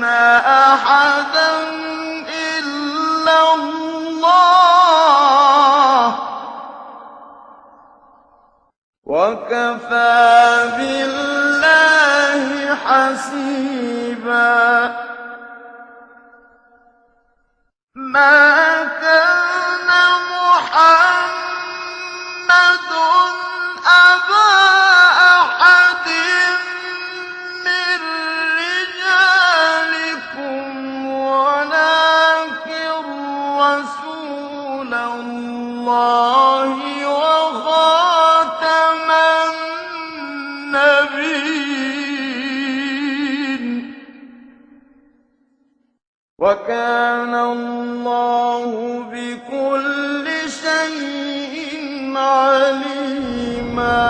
أحدا إلا الله وكفى بالله حسيبا ما كان محمد أبا أحد من رجالكم ولكن رسول الله وخاتم النبيين وكان الله بكل شيء عليما.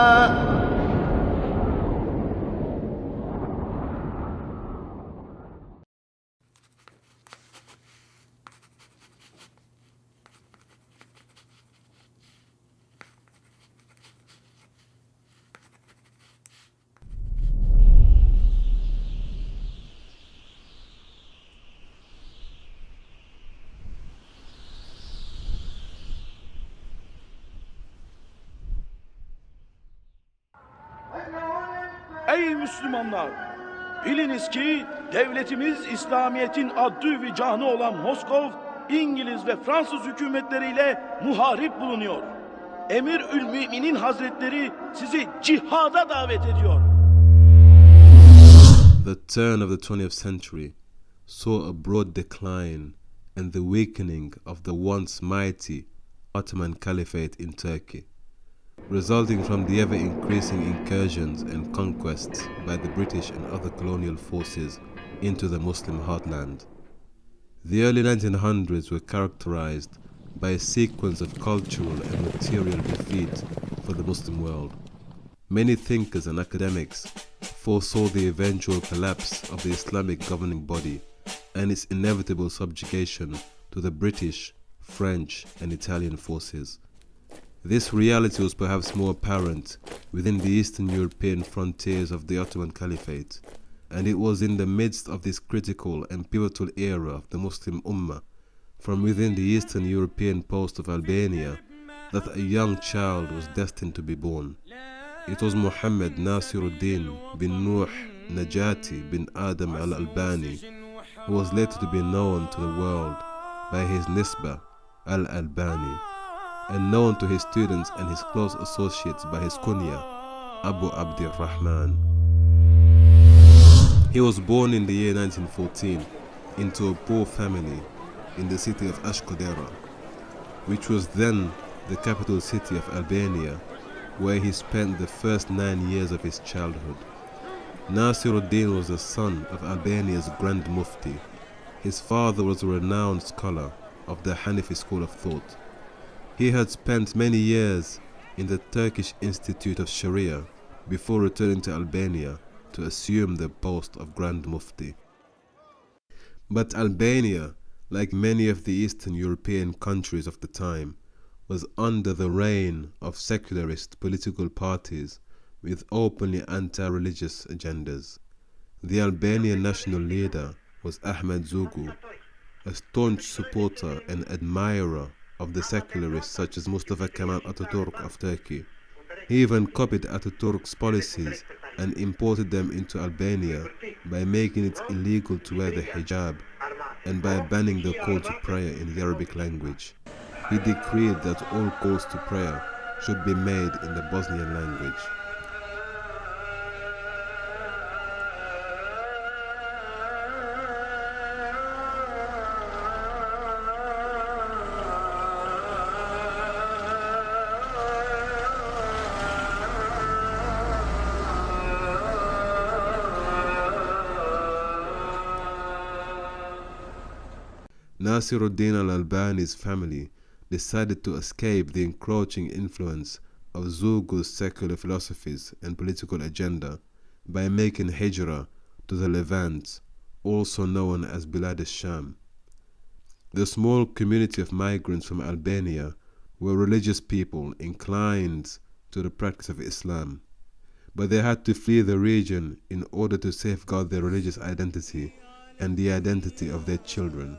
Ey Müslümanlar! Biliniz ki devletimiz İslamiyet'in addü ve canı olan Moskov, İngiliz ve Fransız hükümetleriyle muharip bulunuyor. Emir-ül-Mü'minin Hazretleri sizi cihada davet ediyor. The turn of the 20th century saw a broad decline and the weakening of the once mighty Ottoman Caliphate in Turkey, resulting from the ever-increasing incursions and conquests by the British and other colonial forces into the Muslim heartland. The early 1900s were characterized by a sequence of cultural and material defeat for the Muslim world. Many thinkers and academics foresaw the eventual collapse of the Islamic governing body and its inevitable subjugation to the British, French, and Italian forces. This reality was perhaps more apparent within the Eastern European frontiers of the Ottoman Caliphate, and it was in the midst of this critical and pivotal era of the Muslim Ummah, from within the Eastern European post of Albania, that a young child was destined to be born. It was Muhammad Nasirudeen bin Nuh Najati bin Adam Al Albaani, who was later to be known to the world by his nisbah Al Albani, and known to his students and his close associates by his kunya, Abu Abdir Rahman. He was born in the year 1914 into a poor family in the city of Ashkodera, which was then the capital city of Albania, where he spent the first 9 years of his childhood. Nasirudeen was the son of Albania's Grand Mufti. His father was a renowned scholar of the Hanafi school of thought. He had spent many years in the Turkish Institute of Sharia before returning to Albania to assume the post of Grand Mufti. But Albania, like many of the Eastern European countries of the time, was under the reign of secularist political parties with openly anti-religious agendas. The Albanian national leader was Ahmed Zogu, a staunch supporter and admirer of the secularists such as Mustafa Kemal Atatürk of Turkey. He even copied Atatürk's policies and imported them into Albania by making it illegal to wear the hijab and by banning the call to prayer in the Arabic language. He decreed that all calls to prayer should be made in the Bosnian language. Nasirudeen Al Albaani's family decided to escape the encroaching influence of Zogu's secular philosophies and political agenda by making hijrah to the Levant, also known as Bilad al-Sham. The small community of migrants from Albania were religious people inclined to the practice of Islam, but they had to flee the region in order to safeguard their religious identity and the identity of their children.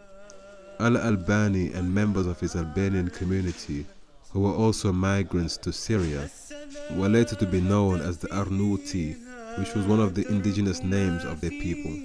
Al Albani and members of his Albanian community, who were also migrants to Syria, were later to be known as the Arnauti, which was one of the indigenous names of their people.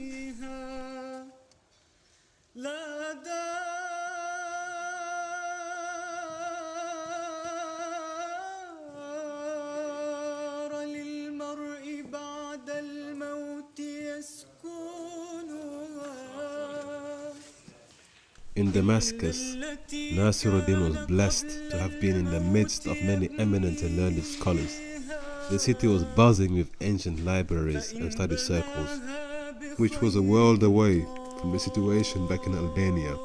In Damascus, Nasirudeen was blessed to have been in the midst of many eminent and learned scholars. The city was buzzing with ancient libraries and study circles, which was a world away from the situation back in Albania.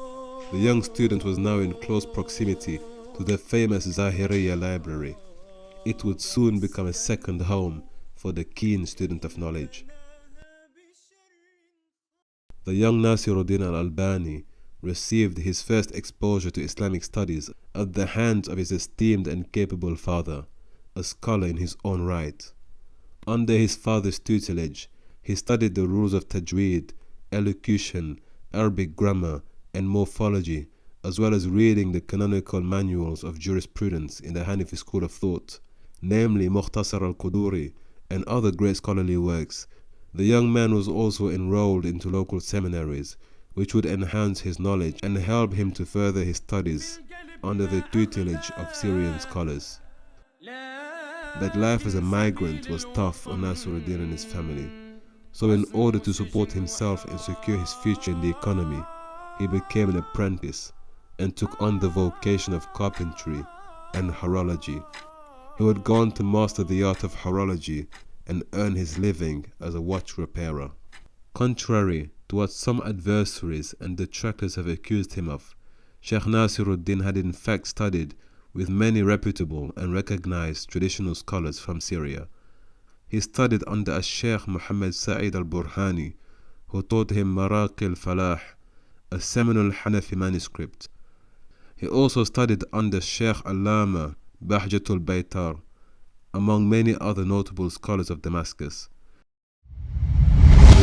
The young student was now in close proximity to the famous Zahiriya library. It would soon become a second home for the keen student of knowledge. The young Nasirudeen Al Albani received his first exposure to Islamic studies at the hands of his esteemed and capable father, a scholar in his own right. Under his father's tutelage, he studied the rules of tajweed, elocution, Arabic grammar, and morphology, as well as reading the canonical manuals of jurisprudence in the Hanafi school of thought, namely Mukhtasar al-Quduri and other great scholarly works. The young man was also enrolled into local seminaries, which would enhance his knowledge and help him to further his studies under the tutelage of Syrian scholars. But life as a migrant was tough on Nasirudeen and his family, so in order to support himself and secure his future in the economy, he became an apprentice and took on the vocation of carpentry and horology. He would go on to master the art of horology and earn his living as a watch repairer. Contrary to what some adversaries and detractors have accused him of, Sheikh Nasirudeen had in fact studied with many reputable and recognized traditional scholars from Syria. He studied under Sheikh Muhammad Sa'id al-Burhani, who taught him Maraqi al-Falah, a seminal Hanafi manuscript. He also studied under Sheikh Allama Bahjatul Baytar, among many other notable scholars of Damascus.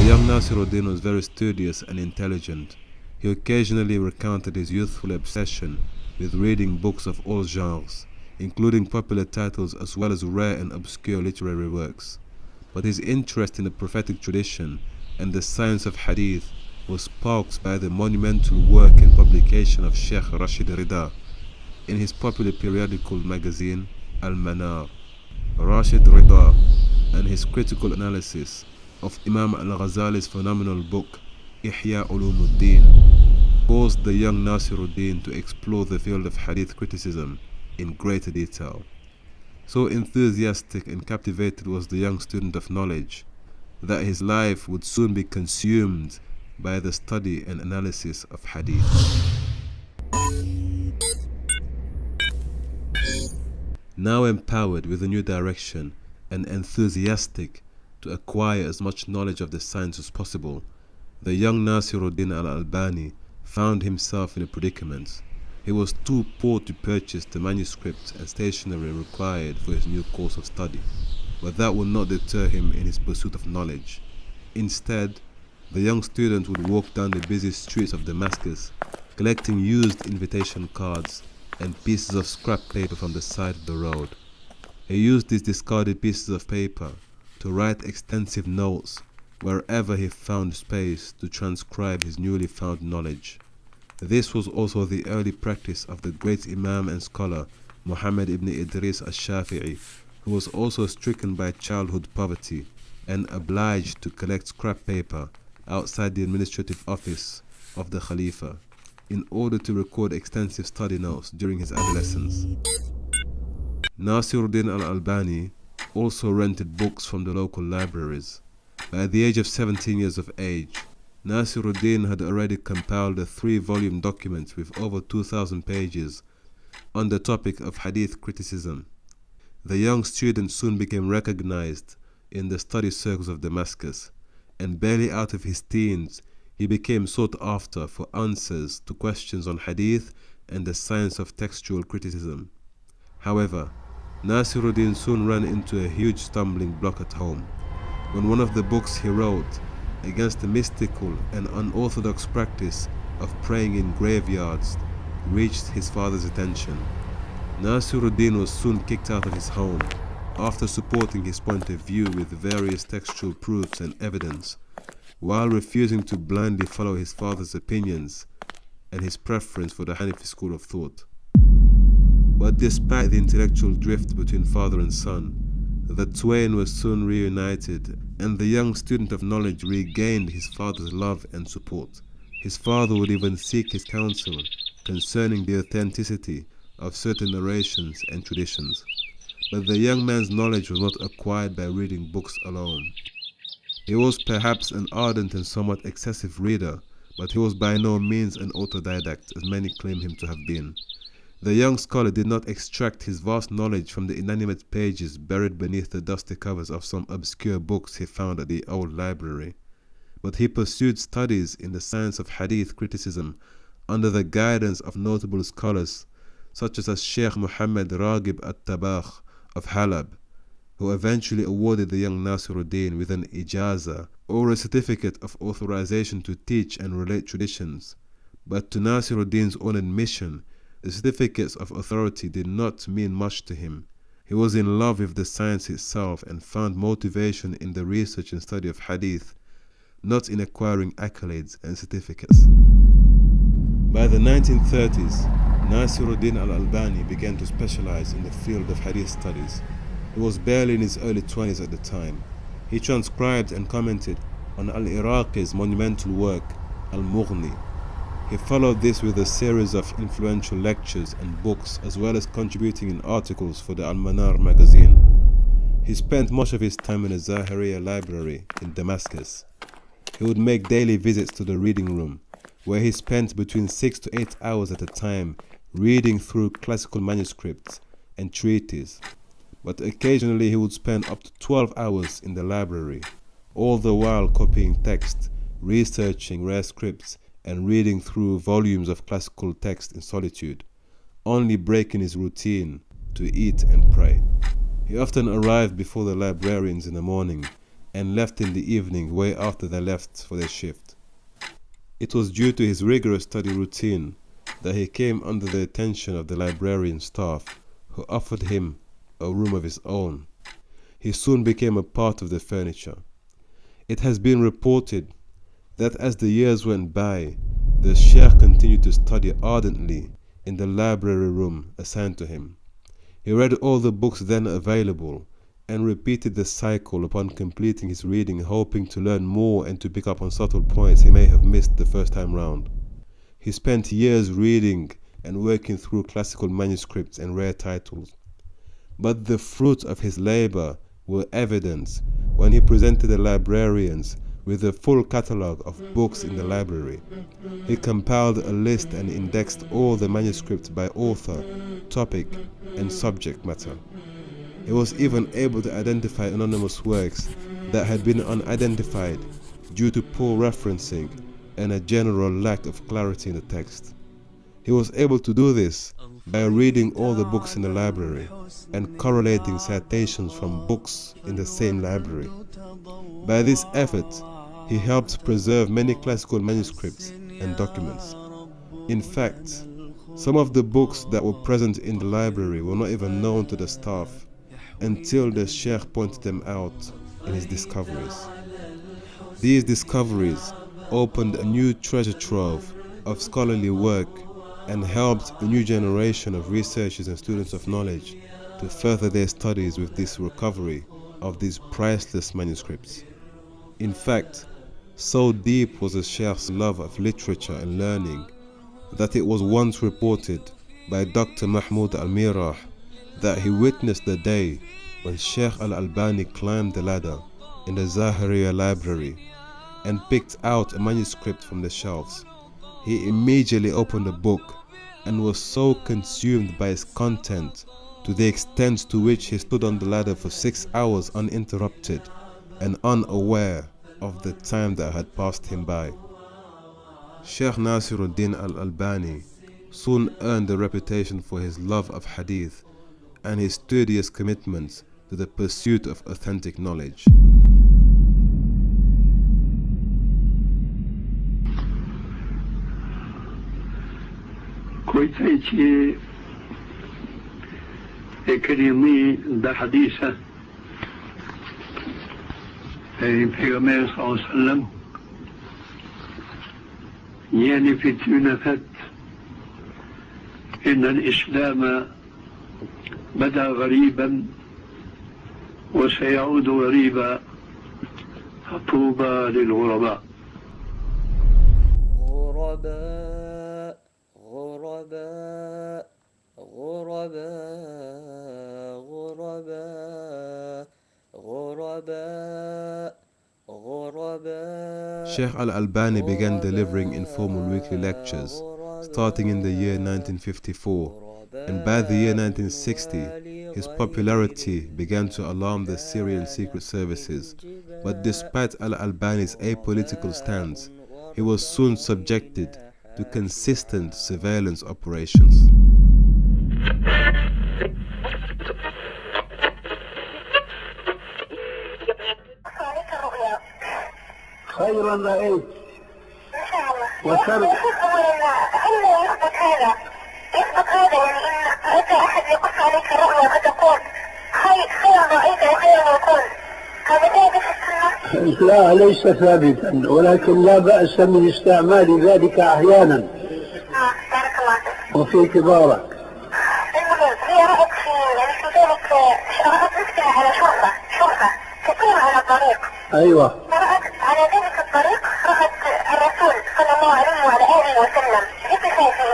The young Nasirudeen was very studious and intelligent. He occasionally recounted his youthful obsession with reading books of all genres, including popular titles as well as rare and obscure literary works. But his interest in the prophetic tradition and the science of hadith was sparked by the monumental work and publication of Sheikh Rashid Rida in his popular periodical magazine Al-Manar. Rashid Rida and his critical analysis of Imam al-Ghazali's phenomenal book Ihya Ulumuddin caused the young Nasirudeen to explore the field of hadith criticism in greater detail. So enthusiastic and captivated was the young student of knowledge that his life would soon be consumed by the study and analysis of hadith. Now empowered with a new direction and enthusiastic to acquire as much knowledge of the science as possible, the young Nasirudeen Al Albani found himself in a predicament. He was too poor to purchase the manuscripts and stationery required for his new course of study, but that would not deter him in his pursuit of knowledge. Instead, the young student would walk down the busy streets of Damascus, collecting used invitation cards and pieces of scrap paper from the side of the road. He used these discarded pieces of paper to write extensive notes wherever he found space to transcribe his newly found knowledge. This was also the early practice of the great Imam and scholar Muhammad ibn Idris al-Shafi'i, who was also stricken by childhood poverty and obliged to collect scrap paper outside the administrative office of the Khalifa in order to record extensive study notes during his adolescence. Nasirudeen Al Albani also rented books from the local libraries. By the age of 17 years of age, Nasirudeen had already compiled a 3-volume document with over 2,000 pages on the topic of hadith criticism. The young student soon became recognized in the study circles of Damascus, and barely out of his teens, he became sought after for answers to questions on hadith and the science of textual criticism. However, Nasirudeen soon ran into a huge stumbling block at home. When one of the books he wrote, against the mystical and unorthodox practice of praying in graveyards reached his father's attention. Nasirudeen was soon kicked out of his home after supporting his point of view with various textual proofs and evidence, while refusing to blindly follow his father's opinions and his preference for the Hanafi school of thought. But despite the intellectual drift between father and son, the twain were soon reunited, and the young student of knowledge regained his father's love and support. His father would even seek his counsel concerning the authenticity of certain narrations and traditions. But the young man's knowledge was not acquired by reading books alone. He was perhaps an ardent and somewhat excessive reader, but he was by no means an autodidact, as many claim him to have been. The young scholar did not extract his vast knowledge from the inanimate pages buried beneath the dusty covers of some obscure books he found at the old library, but he pursued studies in the science of hadith criticism under the guidance of notable scholars such as Sheikh Muhammad Raghib at-Tabakh of Halab, who eventually awarded the young Nasirudeen with an ijaza, or a certificate of authorization to teach and relate traditions. But to Nasirudeen's own admission, the certificates of authority did not mean much to him. He was in love with the science itself and found motivation in the research and study of hadith, not in acquiring accolades and certificates. By the 1930s, Nasirudeen Al Albaani began to specialize in the field of hadith studies. He was barely in his early 20s at the time. He transcribed and commented on Al-Iraqi's monumental work, Al-Mughni. He followed this with a series of influential lectures and books, as well as contributing in articles for the Al-Manar magazine. He spent much of his time in the Zahiriya library in Damascus. He would make daily visits to the reading room, where he spent between 6 to 8 hours at a time reading through classical manuscripts and treatises. But occasionally he would spend up to 12 hours in the library, all the while copying text, researching rare scripts, and reading through volumes of classical text in solitude, only breaking his routine to eat and pray. He often arrived before the librarians in the morning and left in the evening way after they left for their shift. It was due to his rigorous study routine that he came under the attention of the librarian staff, who offered him a room of his own. He soon became a part of the furniture. It has been reported that as the years went by, the Sheikh continued to study ardently in the library room assigned to him. He read all the books then available and repeated the cycle upon completing his reading, hoping to learn more and to pick up on subtle points he may have missed the first time round. He spent years reading and working through classical manuscripts and rare titles. But the fruit of his labor were evident when he presented the librarians with a full catalogue of books in the library. He compiled a list and indexed all the manuscripts by author, topic, and subject matter. He was even able to identify anonymous works that had been unidentified due to poor referencing and a general lack of clarity in the text. He was able to do this by reading all the books in the library and correlating citations from books in the same library. By this effort, he helped preserve many classical manuscripts and documents. In fact, some of the books that were present in the library were not even known to the staff until the Sheikh pointed them out in his discoveries. These discoveries opened a new treasure trove of scholarly work and helped a new generation of researchers and students of knowledge to further their studies with this recovery of these priceless manuscripts. In fact, so deep was the Sheikh's love of literature and learning that it was once reported by Dr. Mahmoud Al-Mirah that he witnessed the day when Sheikh Al Albani climbed the ladder in the Zahiriya library and picked out a manuscript from the shelves. He immediately opened the book and was so consumed by its content to the extent to which he stood on the ladder for 6 hours uninterrupted and unaware of the time that had passed him by. Sheikh Nasirudeen Al Albani soon earned a reputation for his love of hadith and his studious commitment to the pursuit of authentic knowledge. kujtej e keni dhe hadithe e pejgamberit sallallahu alaihi wasallam يعني في تونفت إن الإسلام بدأ غريبا وسيعود غريبا فطوبى للغرباء. غرباء غرباء غرباء غرباء غرباء غرباء. Sheikh Al Albani began delivering informal weekly lectures starting in the year 1954, and by the year 1960 his popularity began to alarm the Syrian secret services. But despite Al Albani's apolitical stance, he was soon subjected to consistent surveillance operations. خيرا رأيت إن شاء الله. وشر. هل يثبت هذا؟ يثبت هذا يعني إن أتى أحد يقص عليك رؤيا فتقول خيرا رأيت وخيرا يكون، هذا ثابت في السنة؟ لا ليس ثابتا، ولكن لا بأس من استعمال ذلك أحيانا. بارك الله فيك. وفي اعتبارك. المهم هي رأت في يعني في ذلك رأت نفسها على شرطة كثيرة على الطريق. أيوة. فرأت على ذلك الطريق رأت الرسول صلى الله عليه وعلى آله وسلم بصفاته.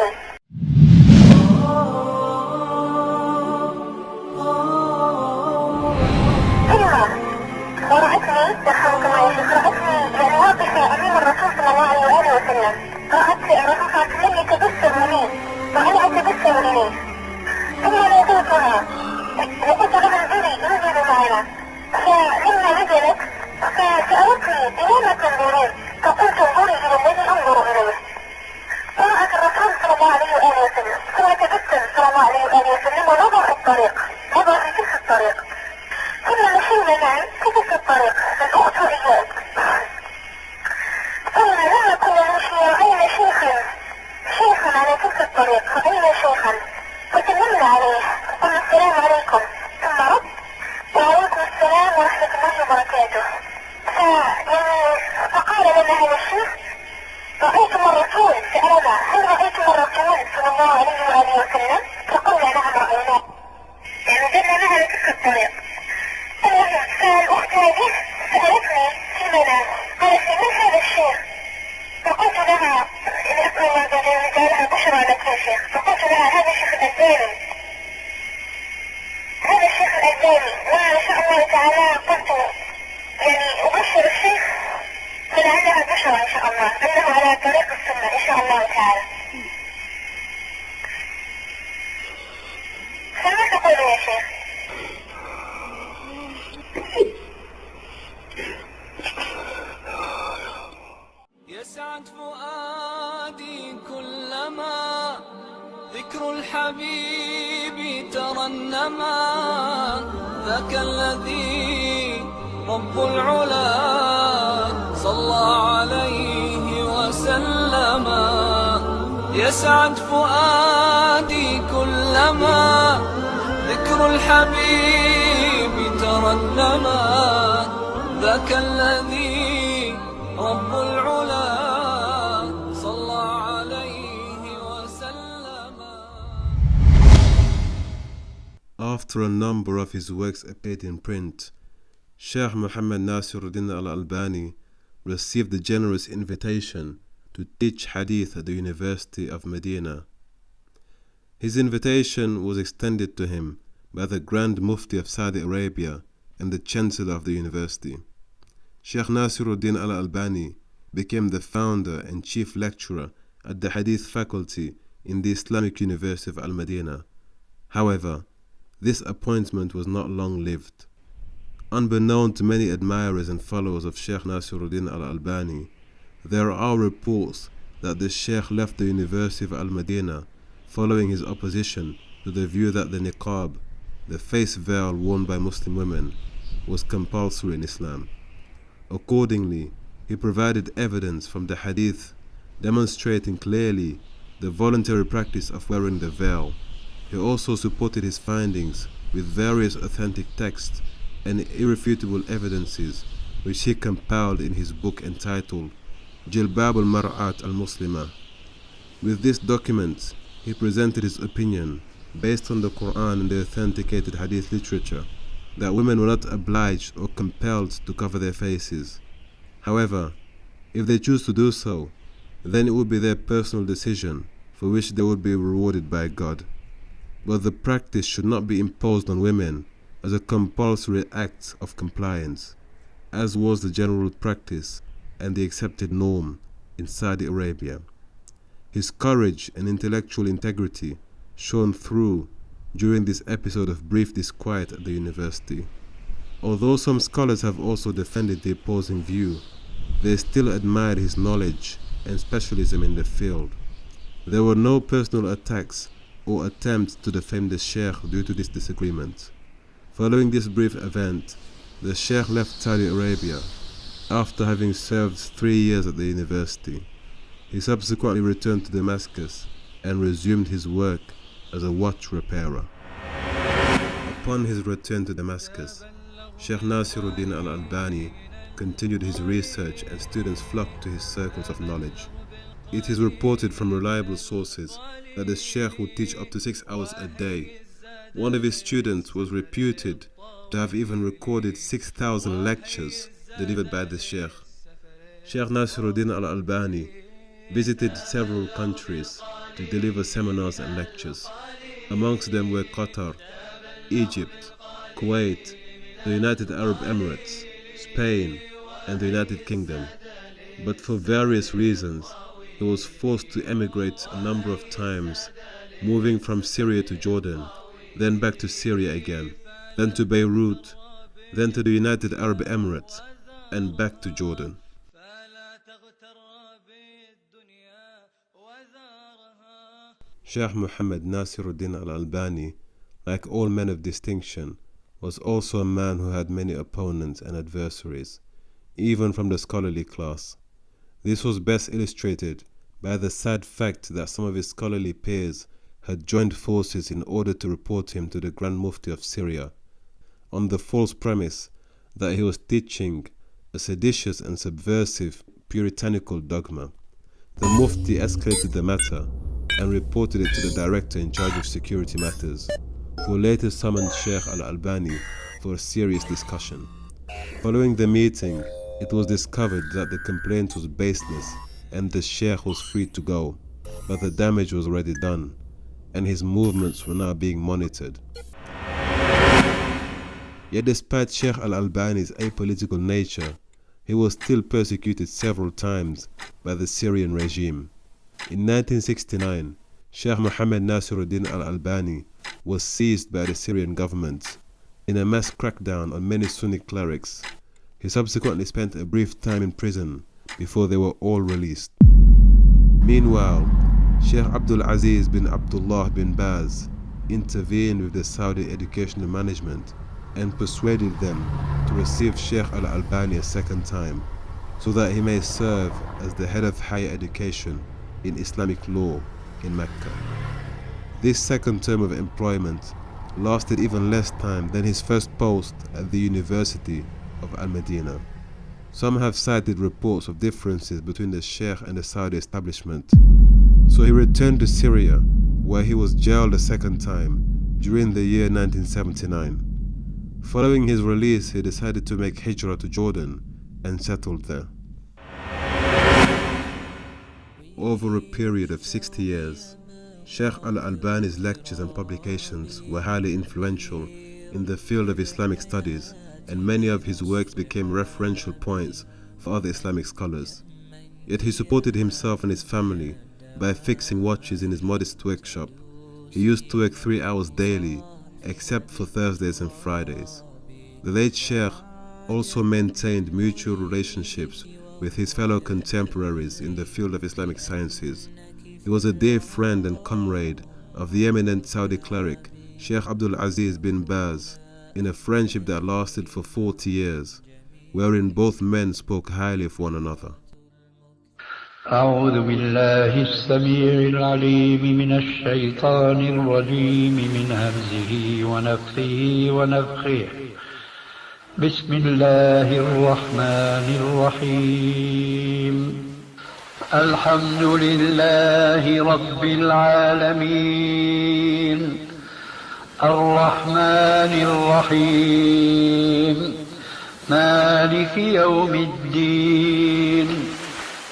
ورأتني يرحمك الله يا شيخ، رأتني يعني واقفة أمام الرسول صلى الله عليه وآله وسلم، رأت الرسول صلى الله عليه وسلم يتبسم إليه وأنا أتبسم إليه، ثم ناديتها وقلت لها انزلي معنا، فلما نزلت فسألتني لماذا تنظرين؟ فقلت انظري إلى الذي أنظر إليه. فرأت الرسول صلى الله عليه وآله وسلم ثم تبسم صلى الله عليه وآله وسلم ونظر في الطريق، نظر في تلك الطريق، ثم مشينا معا في تلك الطريق الأخت وإياك. ثم لما كنا نمشي رأينا شيخا على تلك الطريق، رأينا شيخا فسلمنا عليه قلنا السلام عليكم، ثم رد وعليكم السلام ورحمة الله وبركاته. فقال لنا هذا الشيخ رأيتم الرسول؟ سألنا هل رأيتم الرسول صلى الله عليه وآله وسلم؟ فقلنا نعم رأيناه، يعني زلنا معه لتلك الطريق. فالأخت هذه سألتني في المنام قالت لي من هذا الشيخ؟ فقلت لها لأكمل الله جعلها بشرى لك يا شيخ، فقلت لها هذا الشيخ الألباني، هذا الشيخ الألباني، وإن شاء الله تعالى قلت يعني أبشر الشيخ فلعلها بشرى إن شاء الله أنه على طريق السنة إن شاء الله تعالى. فما تقول يا شيخ؟ يسعد فؤادي كلما ذكر الحبيب ترنما، ذاك الذي رب العلا صلى عليه وسلم. يسعد فؤادي كلما ذكر الحبيب ترنما، ذاك الذي رب العلا صلى عليه وسلم. After a number of his works appeared in print, Sheikh Muhammad Nasirudeen Al Albaani received a generous invitation to teach hadith at the University of Medina. His invitation was extended to him by the Grand Mufti of Saudi Arabia and the Chancellor of the university. Sheikh Nasirudeen Al Albaani became the founder and chief lecturer at the Hadith faculty in the Islamic University of Al Medina. However, this appointment was not long-lived. Unbeknown to many admirers and followers of Sheikh Nasirudeen Al Albaani, there are reports that the Sheikh left the University of Al Medina following his opposition to the view that the niqab, the face veil worn by Muslim women, was compulsory in Islam. Accordingly, he provided evidence from the hadith demonstrating clearly the voluntary practice of wearing the veil. He also supported his findings with various authentic texts and irrefutable evidences, which he compiled in his book entitled Jilbab al-Mar'at al-Muslima. With this document, he presented his opinion, based on the Quran and the authenticated Hadith literature, that women were not obliged or compelled to cover their faces. However, if they choose to do so, then it would be their personal decision, for which they would be rewarded by God. But the practice should not be imposed on women as a compulsory act of compliance, as was the general practice and the accepted norm in Saudi Arabia. His courage and intellectual integrity shone through during this episode of brief disquiet at the university. Although some scholars have also defended the opposing view, they still admired his knowledge and specialism in the field. There were no personal attacks or attempts to defame the Sheikh due to this disagreement. Following this brief event, the Sheikh left Saudi Arabia after having served 3 years at the university. He subsequently returned to Damascus and resumed his work as a watch repairer. Upon his return to Damascus, Sheikh Nasirudeen Al Albaani continued his research and students flocked to his circles of knowledge. It is reported from reliable sources that the Sheikh would teach up to 6 hours a day. One of his students was reputed to have even recorded 6,000 lectures delivered by the Sheikh. Sheikh Nasirudeen Al Albaani visited several countries to deliver seminars and lectures. Amongst them were Qatar, Egypt, Kuwait, the United Arab Emirates, Spain, and the United Kingdom. But for various reasons, he was forced to emigrate a number of times, moving from Syria to Jordan, then back to Syria again, then to Beirut, then to the United Arab Emirates, and back to Jordan. Sheikh Muhammad Nasirudeen Al Albaani, like all men of distinction, was also a man who had many opponents and adversaries, even from the scholarly class. This was best illustrated by the sad fact that some of his scholarly peers had joined forces in order to report him to the Grand Mufti of Syria, on the false premise that he was teaching a seditious and subversive puritanical dogma. The Mufti escalated the matter and reported it to the director in charge of security matters, who later summoned Sheikh Al Albani for a serious discussion. Following the meeting, it was discovered that the complaint was baseless and the Sheikh was free to go, but the damage was already done, and his movements were now being monitored. Yet despite Sheikh Al Albani's apolitical nature, he was still persecuted several times by the Syrian regime. In 1969, Sheikh Muhammad Nasirudeen Al Albani was seized by the Syrian government in a mass crackdown on many Sunni clerics. He subsequently spent a brief time in prison before they were all released. Meanwhile, Sheikh Abdul Aziz bin Abdullah bin Baz intervened with the Saudi educational management and persuaded them to receive Sheikh Al Albani a second time, so that he may serve as the head of higher education in Islamic law in Mecca. This second term of employment lasted even less time than his first post at the University of Al-Madinah. Some have cited reports of differences between the Sheikh and the Saudi establishment. So he returned to Syria, where he was jailed a second time during the year 1979. Following his release, he decided to make hijrah to Jordan and settled there. Over a period of 60 years, Sheikh Al Albani's lectures and publications were highly influential in the field of Islamic studies, and many of his works became referential points for other Islamic scholars. Yet he supported himself and his family by fixing watches in his modest workshop. He used to work 3 hours daily, except for Thursdays and Fridays. The late Sheikh also maintained mutual relationships with his fellow contemporaries in the field of Islamic sciences. He was a dear friend and comrade of the eminent Saudi cleric Sheikh Abdul Aziz bin Baz, in a friendship that lasted for 40 years, wherein both men spoke highly of one another. أعوذ بالله السميع العليم من الشيطان الرجيم من همزه ونفخه ونفخه بسم الله الرحمن الرحيم الحمد لله رب العالمين الرحمن الرحيم مالك يوم الدين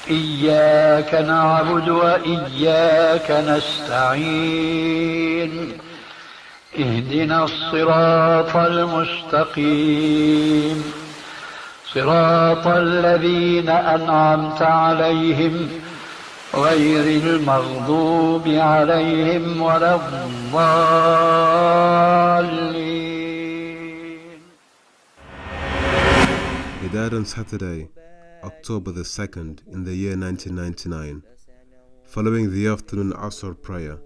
إياك نعبد وإياك نستعين اهدنا الصراط المستقيم صراط الذين أنعمت عليهم غير المغضوب عليهم ولا الضالين. He died on Saturday, October the 2nd, in the year 1999, following the afternoon Asr prayer.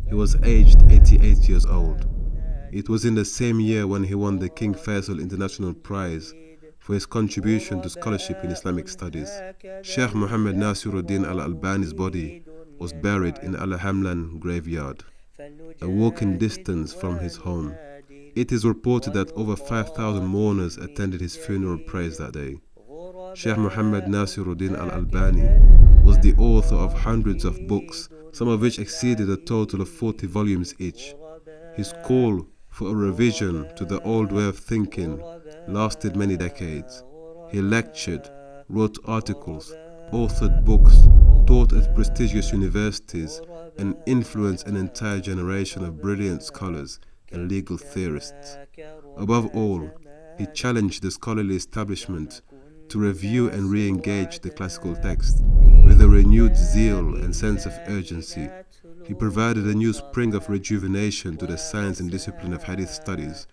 He was aged 88 years old. It was in the same year when he won the King Faisal International Prize for his contribution to scholarship in Islamic studies. Sheikh Muhammad Nasirudeen Al Albani's body was buried in Al Hamlan graveyard, a walking distance from his home. It is reported that over 5,000 mourners attended his funeral prayers that day. Sheikh Muhammad Nasirudeen Al Albani was the author of hundreds of books, some of which exceeded a total of 40 volumes each. His call for a revision to the old way of thinking lasted many decades. He lectured, wrote articles, authored books, taught at prestigious universities, and influenced an entire generation of brilliant scholars and legal theorists. Above all, he challenged the scholarly establishment to review and re-engage the classical text with a renewed zeal and sense of urgency. He provided a new spring of rejuvenation to the science and discipline of hadith studies,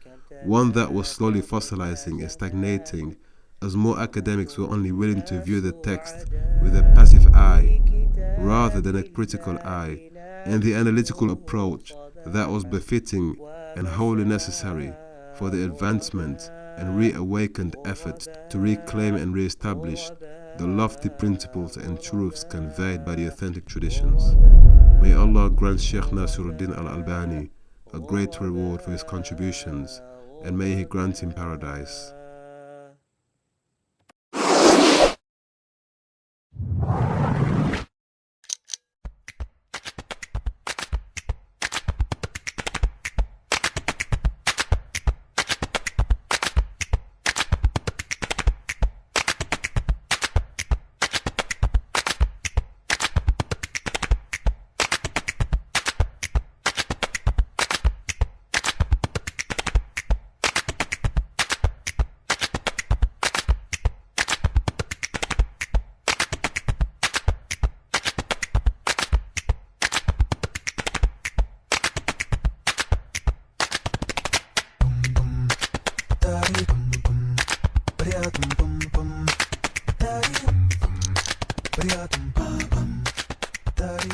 one that was slowly fossilizing and stagnating as more academics were only willing to view the text with a passive eye rather than a critical eye, and the analytical approach that was befitting and wholly necessary for the advancement and reawakened effort to reclaim and re-establish the lofty principles and truths conveyed by the authentic traditions. May Allah grant Sheikh Nasirudeen Al Albani a great reward for his contributions, and may He grant him paradise.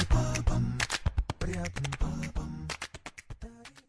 Bum bum,